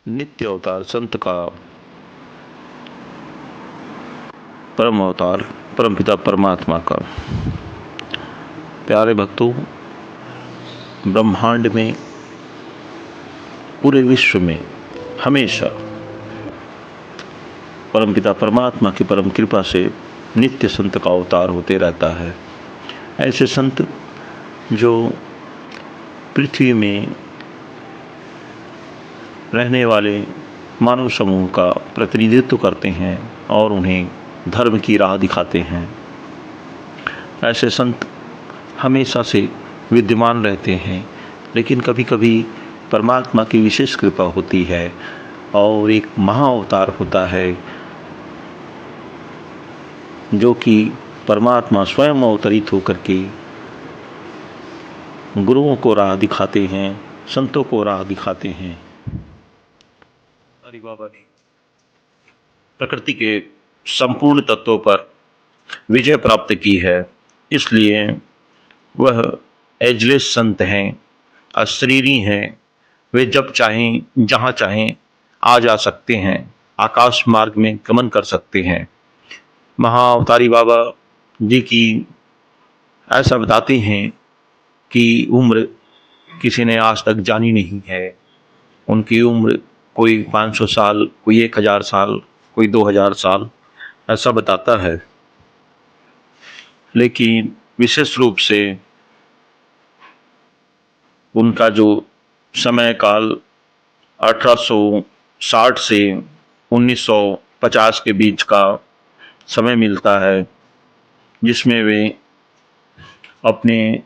नित्य अवतार संत का परम अवतार परमपिता परमात्मा का। प्यारे भक्तों, ब्रह्मांड में, पूरे विश्व में हमेशा परमपिता परमात्मा की परम कृपा से नित्य संत का अवतार होते रहता है। ऐसे संत जो पृथ्वी में रहने वाले मानव समूह का प्रतिनिधित्व करते हैं और उन्हें धर्म की राह दिखाते हैं। ऐसे संत हमेशा से विद्यमान रहते हैं, लेकिन कभी कभी परमात्मा की विशेष कृपा होती है और एक महाअवतार होता है जो कि परमात्मा स्वयं अवतरित होकर के गुरुओं को राह दिखाते हैं, संतों को राह दिखाते हैं। हरि बाबा ने प्रकृति के संपूर्ण तत्वों पर विजय प्राप्त की है, इसलिए वह एजलेस संत हैं, अशरीरी हैं। वे जब चाहें जहाँ चाहें आ जा सकते हैं, आकाश मार्ग में गमन कर सकते हैं। महाअवतारी बाबा जी की ऐसा बताते हैं कि उम्र किसी ने आज तक जानी नहीं है। उनकी उम्र कोई 500 साल, कोई 1000 साल, कोई 2000 साल ऐसा बताता है, लेकिन विशेष रूप से उनका जो समय काल 1860 से 1950 के बीच का समय मिलता है, जिसमें वे अपने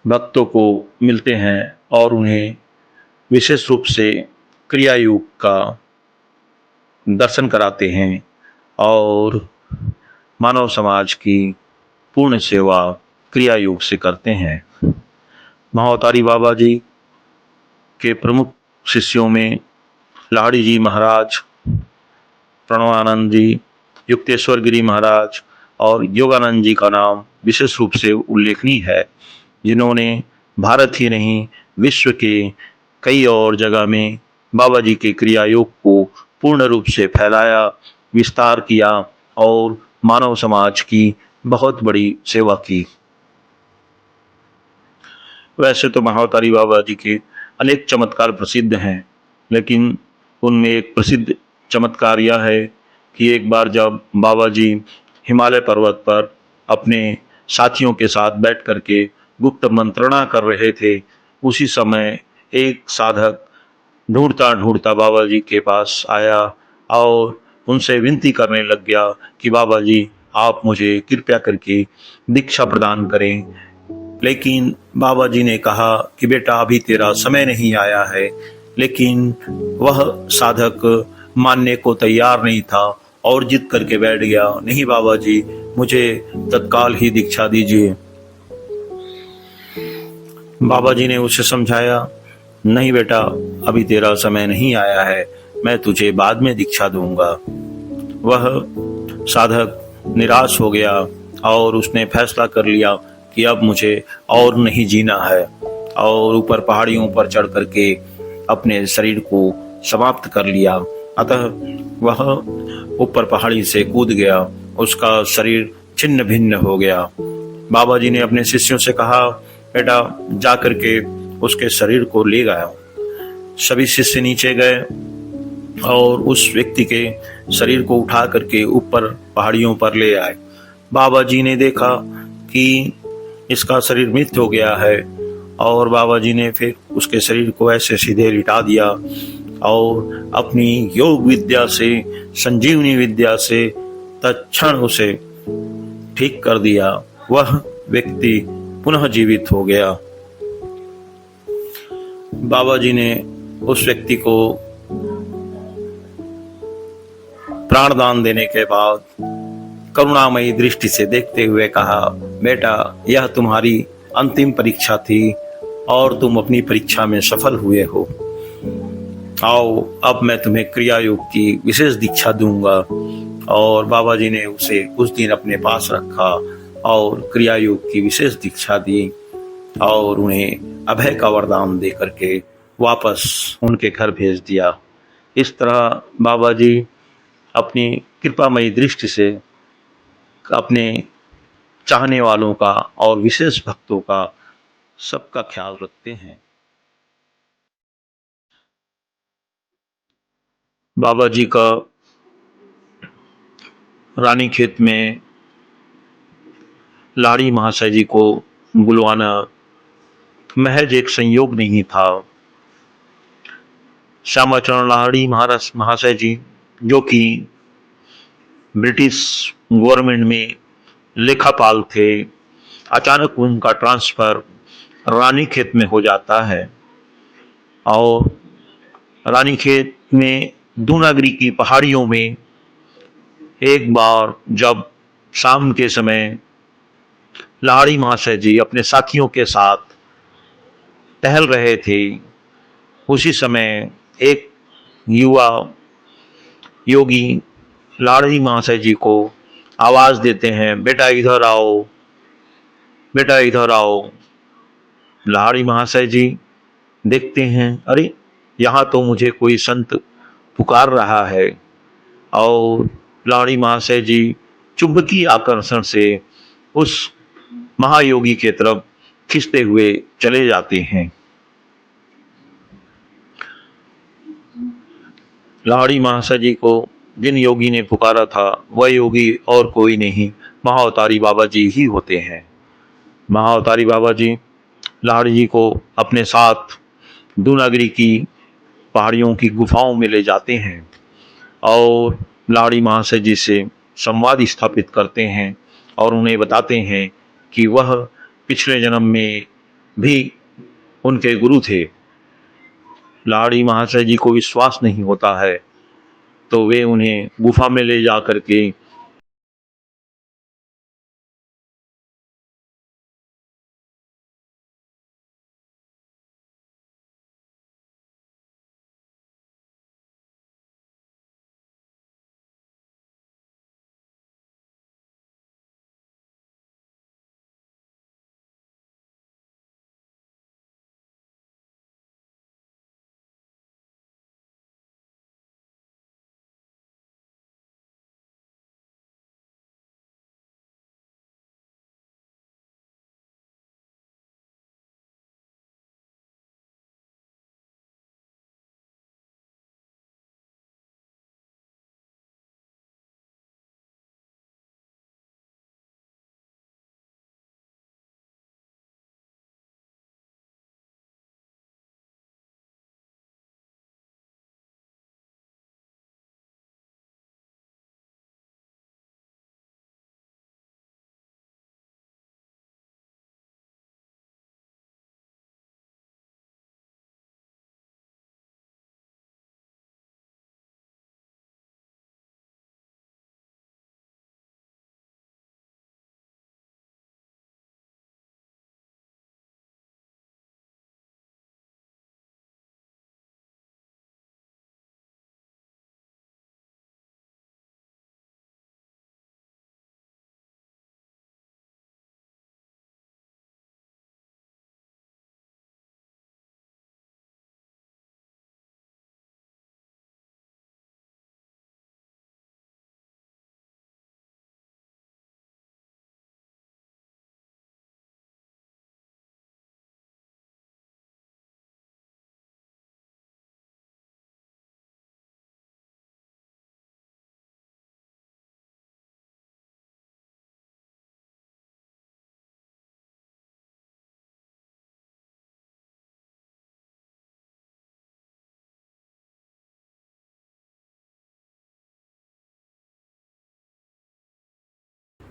भक्तों को मिलते हैं और उन्हें विशेष रूप से क्रिया योग का दर्शन कराते हैं और मानव समाज की पूर्ण सेवा क्रिया योग से करते हैं। महाअवतारी बाबा जी के प्रमुख शिष्यों में लाड़ी जी महाराज, प्रणवानंद जी, युक्तेश्वर गिरी महाराज और योगानंद जी का नाम विशेष रूप से उल्लेखनीय है, जिन्होंने भारत ही नहीं विश्व के कई और जगह में बाबा जी के क्रिया योग को पूर्ण रूप से फैलाया, विस्तार किया और मानव समाज की बहुत बड़ी सेवा की। वैसे तो महाअवतारी बाबा जी के अनेक चमत्कार प्रसिद्ध हैं, लेकिन उनमें एक प्रसिद्ध चमत्कार यह है कि एक बार जब बाबा जी हिमालय पर्वत पर अपने साथियों के साथ बैठ करके गुप्त मंत्रणा कर रहे थे, उसी समय एक साधक ढूंढता ढूंढता बाबा जी के पास आया और उनसे विनती करने लग गया कि बाबा जी, आप मुझे कृपया करके दीक्षा प्रदान करें। लेकिन बाबा जी ने कहा कि बेटा, अभी तेरा समय नहीं आया है। लेकिन वह साधक मानने को तैयार नहीं था और जिद करके बैठ गया, नहीं बाबा जी, मुझे तत्काल ही दीक्षा दीजिए। बाबा जी ने उसे समझाया, नहीं बेटा, अभी तेरा समय नहीं आया है, मैं तुझे बाद में दीक्षा दूंगा। वह साधक निराश हो गया और उसने फैसला कर लिया कि अब मुझे और नहीं जीना है, और ऊपर पहाड़ियों पर चढ़ करके अपने शरीर को समाप्त कर लिया। अतः वह ऊपर पहाड़ी से कूद गया, उसका शरीर छिन्न भिन्न हो गया। बाबा जी ने अपने शिष्यों से कहा, बेटा, जा करके उसके शरीर को ले गया। सभी शिष्य नीचे गए और उस व्यक्ति के शरीर को उठा करके ऊपर पहाड़ियों पर ले आए। बाबा जी ने देखा कि इसका शरीर मृत हो गया है, और बाबा जी ने फिर उसके शरीर को ऐसे सीधे लिटा दिया और अपनी योग विद्या से, संजीवनी विद्या से तत्क्षण उसे ठीक कर दिया। वह व्यक्ति पुनः जीवित हो गया। बाबा जी ने उस व्यक्ति को प्राणदान देने के बाद करुणामयी दृष्टि से देखते हुए कहा, बेटा, यह तुम्हारी अंतिम परीक्षा थी और तुम अपनी परीक्षा में सफल हुए हो। आओ, अब मैं तुम्हें क्रिया योग की विशेष दीक्षा दूंगा। और बाबा जी ने उसे कुछ दिन अपने पास रखा और क्रिया योग की विशेष दीक्षा दी और उन्हें अभय का वरदान दे करके वापस उनके घर भेज दिया। इस तरह बाबा जी अपनी कृपामयी दृष्टि से अपने चाहने वालों का और विशेष भक्तों का सबका ख्याल रखते हैं। बाबा जी का रानीखेत में लाड़ी महाशय जी को बुलवाना महज एक संयोग नहीं था। श्यामाचरण लाहिड़ी महाराज महाशय जी, जो कि ब्रिटिश गवर्नमेंट में लेखापाल थे, अचानक उनका ट्रांसफर रानीखेत में हो जाता है और रानीखेत में दूनागरी की पहाड़ियों में एक बार जब शाम के समय लाहिड़ी महाशय जी अपने साथियों के साथ टहल रहे थे, उसी समय एक युवा योगी लाहिड़ी महाशय जी को आवाज देते हैं, बेटा इधर आओ, बेटा इधर आओ। लाहिड़ी महाशय जी देखते हैं, अरे यहाँ तो मुझे कोई संत पुकार रहा है, और लाहिड़ी महाशय जी चुंबकीय आकर्षण से उस महायोगी के तरफ खींचते हुए चले जाते हैं। लाहिड़ी महाशय जी को जिन योगी ने पुकारा था वह योगी और कोई नहीं, महाअवतारी बाबा जी ही होते हैं। महाअवतारी बाबा जी लाहिड़ी जी को अपने साथ दूनागरी की पहाड़ियों की गुफाओं में ले जाते हैं और लाहिड़ी महाशय जी से संवाद स्थापित करते हैं और उन्हें बताते हैं कि वह पिछले जन्म में भी उनके गुरु थे। लाहिड़ी महाशय जी को विश्वास नहीं होता है तो वे उन्हें गुफा में ले जा करके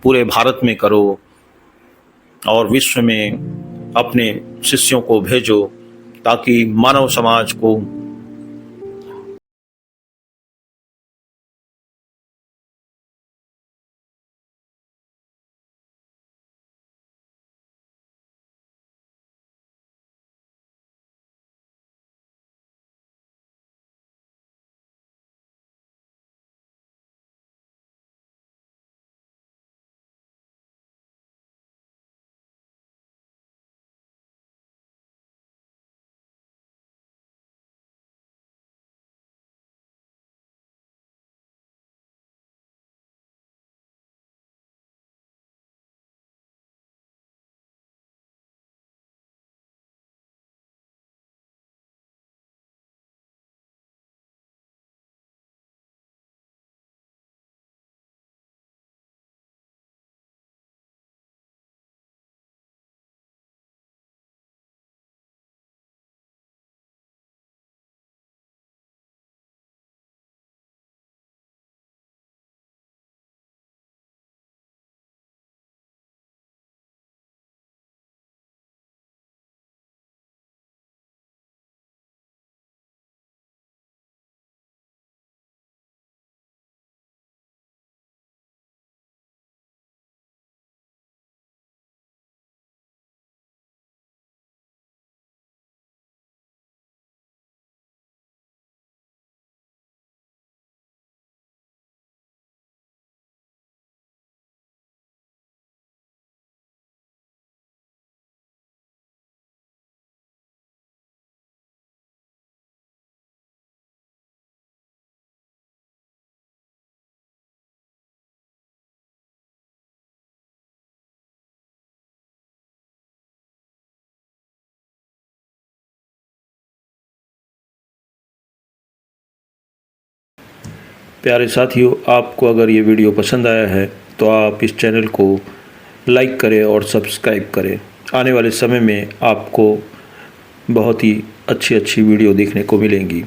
पूरे भारत में करो और विश्व में अपने शिष्यों को भेजो ताकि मानव समाज को प्यारे साथियों, आपको अगर ये वीडियो पसंद आया है तो आप इस चैनल को लाइक करें और सब्सक्राइब करें। आने वाले समय में आपको बहुत ही अच्छी अच्छी वीडियो देखने को मिलेंगी।